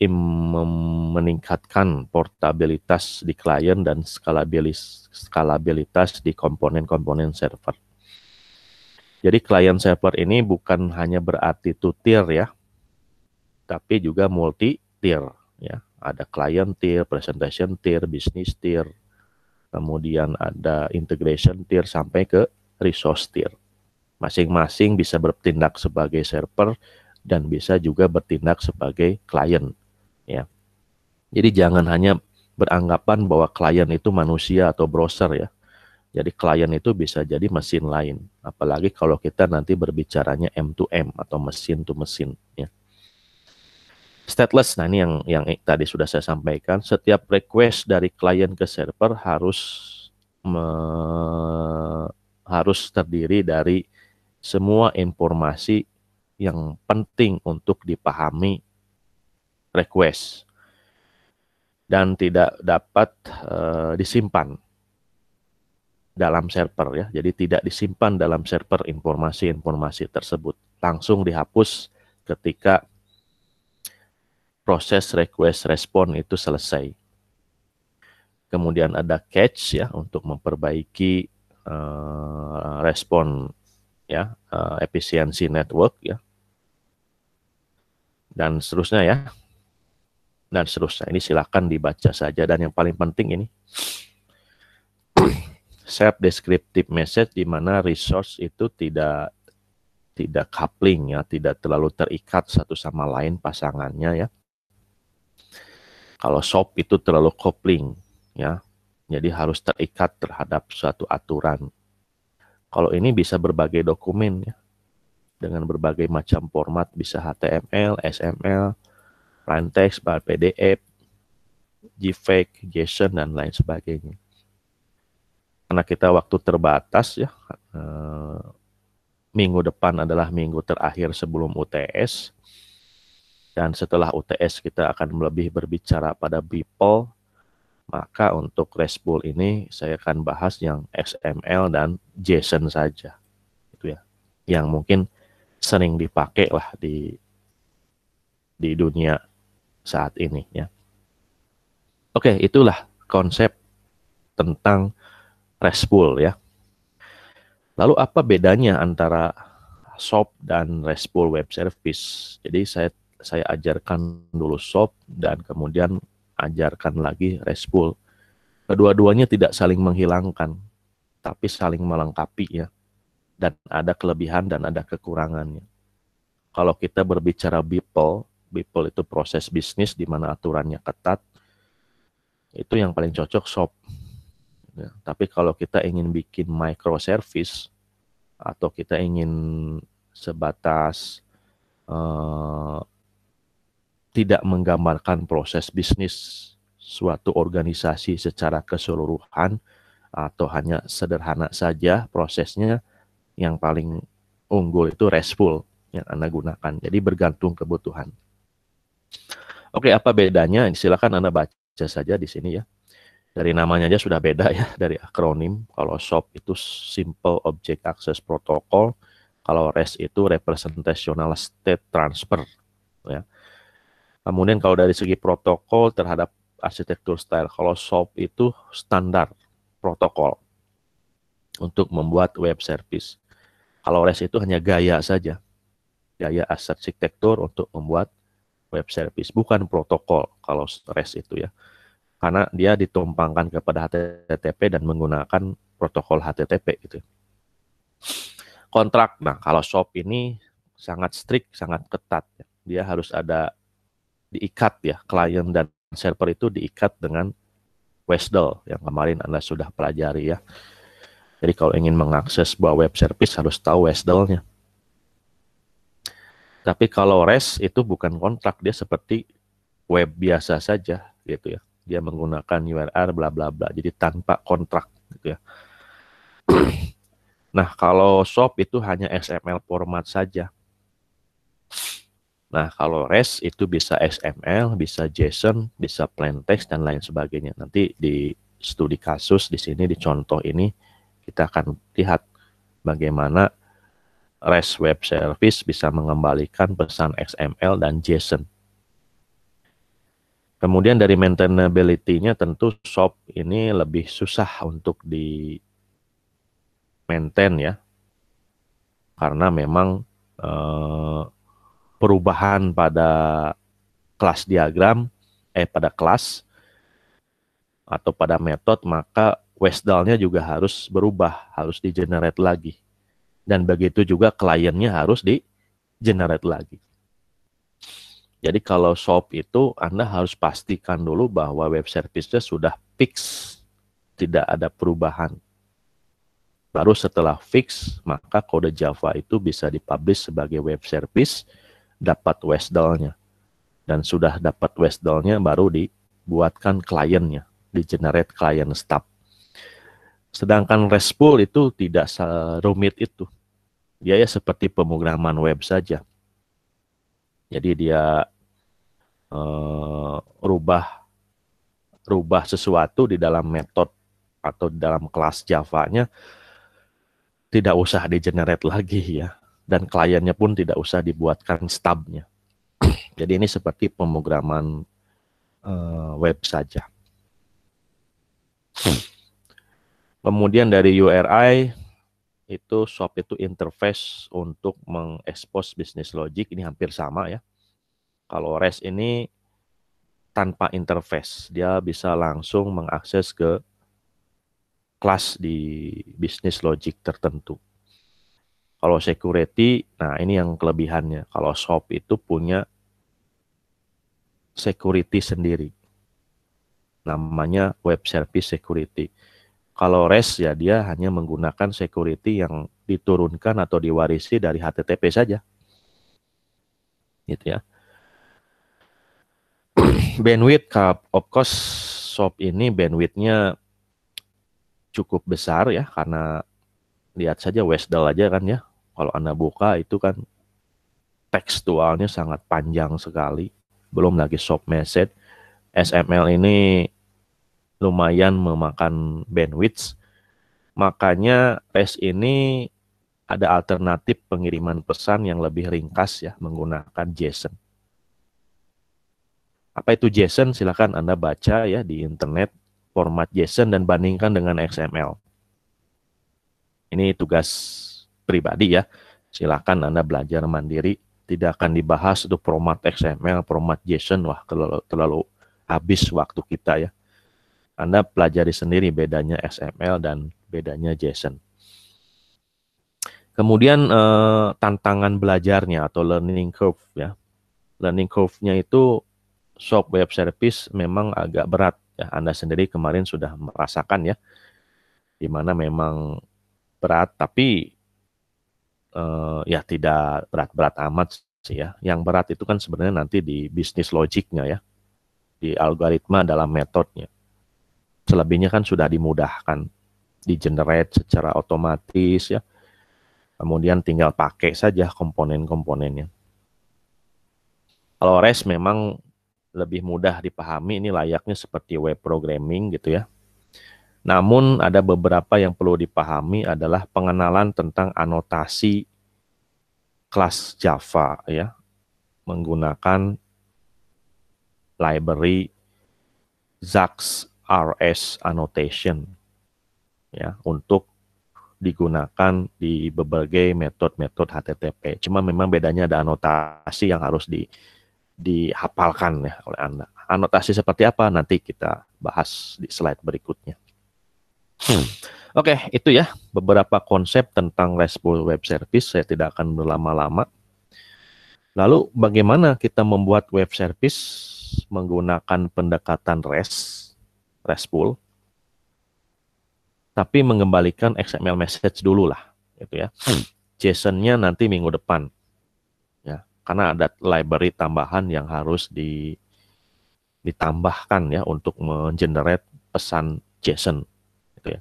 meningkatkan portabilitas di klien dan skalabilitas di komponen-komponen server. Jadi client server ini bukan hanya berarti two tier ya, tapi juga multi tier ya. Ada client tier, presentation tier, business tier, kemudian ada integration tier sampai ke resource tier. Masing-masing bisa bertindak sebagai server dan bisa juga bertindak sebagai client ya. Jadi jangan hanya beranggapan bahwa klien itu manusia atau browser ya. Jadi klien itu bisa jadi mesin lain. Apalagi kalau kita nanti berbicaranya M2M atau mesin to mesin ya. Stateless, nah ini yang tadi sudah saya sampaikan. Setiap request dari klien ke server harus terdiri dari semua informasi yang penting untuk dipahami request dan tidak dapat disimpan dalam server ya. Jadi tidak disimpan dalam server informasi-informasi tersebut. Langsung dihapus ketika proses request respon itu selesai. Kemudian ada cache ya untuk memperbaiki respon ya, efisiensi network ya. Dan seterusnya ya. Dan seterusnya. Ini silakan dibaca saja, dan yang paling penting ini self descriptive message di mana resource itu tidak coupling ya, tidak terlalu terikat satu sama lain pasangannya ya. Kalau SOAP itu terlalu coupling ya. Jadi harus terikat terhadap suatu aturan. Kalau ini bisa berbagai dokumen ya. Dengan berbagai macam format, bisa HTML, XML, plain text, PDF, JPEG, JSON, dan lain sebagainya. Karena kita waktu terbatas ya, minggu depan adalah minggu terakhir sebelum UTS, dan setelah UTS kita akan lebih berbicara pada BPOL, maka untuk RESTful ini saya akan bahas yang XML dan JSON saja, itu ya, yang mungkin sering dipakai lah di dunia saat ini ya. Oke, itulah konsep tentang RESTful ya. Lalu apa bedanya antara SOAP dan RESTful Web Service? Jadi saya ajarkan dulu SOAP dan kemudian ajarkan lagi RESTful. Kedua-duanya tidak saling menghilangkan, tapi saling melengkapi ya. Dan ada kelebihan dan ada kekurangannya. Kalau kita berbicara BPOL itu proses bisnis di mana aturannya ketat, itu yang paling cocok SOAP. Ya, tapi kalau kita ingin bikin microservice atau kita ingin sebatas tidak menggambarkan proses bisnis suatu organisasi secara keseluruhan atau hanya sederhana saja prosesnya, yang paling unggul itu RESTful yang Anda gunakan. Jadi bergantung kebutuhan. Oke, apa bedanya? Silakan Anda baca saja di sini ya. Dari namanya aja sudah beda ya, dari akronim. Kalau SOAP itu Simple Object Access Protocol, kalau REST itu Representational State Transfer ya. Kemudian kalau dari segi protokol terhadap arsitektur style, kalau SOAP itu standar protokol untuk membuat web service. Kalau REST itu hanya gaya saja, gaya arsitektur untuk membuat web service, bukan protokol kalau REST itu ya. Karena dia ditumpangkan kepada HTTP dan menggunakan protokol HTTP gitu. Kontrak, nah kalau SOAP ini sangat strict, sangat ketat. Dia harus ada diikat ya, klien dan server itu diikat dengan WSDL yang kemarin Anda sudah pelajari ya. Jadi kalau ingin mengakses sebuah web service harus tahu WSDL-nya. Tapi kalau REST itu bukan kontrak, dia seperti web biasa saja gitu ya. Dia menggunakan URL bla bla bla, jadi tanpa kontrak gitu ya. Nah, kalau SOAP itu hanya XML format saja. Nah, kalau REST itu bisa XML, bisa JSON, bisa plain text dan lain sebagainya. Nanti di studi kasus di sini di contoh ini kita akan lihat bagaimana REST web service bisa mengembalikan pesan XML dan JSON. Kemudian dari maintainability-nya tentu SOAP ini lebih susah untuk di maintain ya, karena memang perubahan pada kelas diagram, pada kelas atau pada metode, maka WSDL-nya juga harus berubah, harus di-generate lagi. Dan begitu juga kliennya harus di-generate lagi. Jadi kalau SOAP itu Anda harus pastikan dulu bahwa web service-nya sudah fix, tidak ada perubahan. Baru setelah fix, maka kode Java itu bisa dipublish sebagai web service, dapat WSDL-nya. Dan sudah dapat WSDL-nya baru dibuatkan kliennya, di-generate client stub. Sedangkan RESTful itu tidak serumit itu. Dia ya seperti pemrograman web saja. Jadi dia rubah sesuatu di dalam metode atau di dalam kelas Java-nya tidak usah di-generate lagi ya. Dan kliennya pun tidak usah dibuatkan stubnya. Jadi ini seperti pemrograman web saja. Kemudian dari URI itu SOAP itu interface untuk mengekspos business logic, ini hampir sama ya. Kalau REST ini tanpa interface, dia bisa langsung mengakses ke kelas di business logic tertentu. Kalau security, nah ini yang kelebihannya. Kalau SOAP itu punya security sendiri. Namanya Web Service Security. Kalau REST ya dia hanya menggunakan security yang diturunkan atau diwarisi dari HTTP saja. Gitu ya. Bandwidth, of course, SOAP ini bandwidth-nya cukup besar ya, karena lihat saja WSDL aja kan ya. Kalau Anda buka itu kan tekstualnya sangat panjang sekali. Belum lagi SOAP message. XML ini lumayan memakan bandwidth. Makanya REST ini ada alternatif pengiriman pesan yang lebih ringkas ya, menggunakan JSON. Apa itu JSON? Silakan Anda baca ya di internet format JSON dan bandingkan dengan XML. Ini tugas pribadi ya. Silakan Anda belajar mandiri. Tidak akan dibahas untuk format XML, format JSON. Wah, terlalu habis waktu kita ya. Anda pelajari sendiri bedanya XML dan bedanya JSON. Kemudian tantangan belajarnya atau learning curve ya. Learning curve-nya itu SOAP web service memang agak berat ya. Anda sendiri kemarin sudah merasakan ya, di mana memang berat, tapi ya tidak berat-berat amat sih ya. Yang berat itu kan sebenarnya nanti di bisnis logiknya ya, di algoritma dalam metodenya. Selebihnya kan sudah dimudahkan, di-generate secara otomatis ya. Kemudian tinggal pakai saja komponen-komponennya. Kalau REST memang lebih mudah dipahami, ini layaknya seperti web programming gitu ya. Namun ada beberapa yang perlu dipahami adalah pengenalan tentang anotasi kelas Java ya, menggunakan library Zax RS Annotation ya, untuk digunakan di berbagai metode-metode HTTP. Cuma memang bedanya ada anotasi yang harus dihafalkan ya oleh Anda. Anotasi seperti apa nanti kita bahas di slide berikutnya. Oke, itu ya beberapa konsep tentang RESTful Web Service. Saya tidak akan berlama-lama. Lalu bagaimana kita membuat web service menggunakan pendekatan RESTful, tapi mengembalikan XML message dulu lah, gitu ya. JSON-nya nanti minggu depan, ya, karena ada library tambahan yang harus ditambahkan ya untuk mengenerate pesan JSON, gitu ya.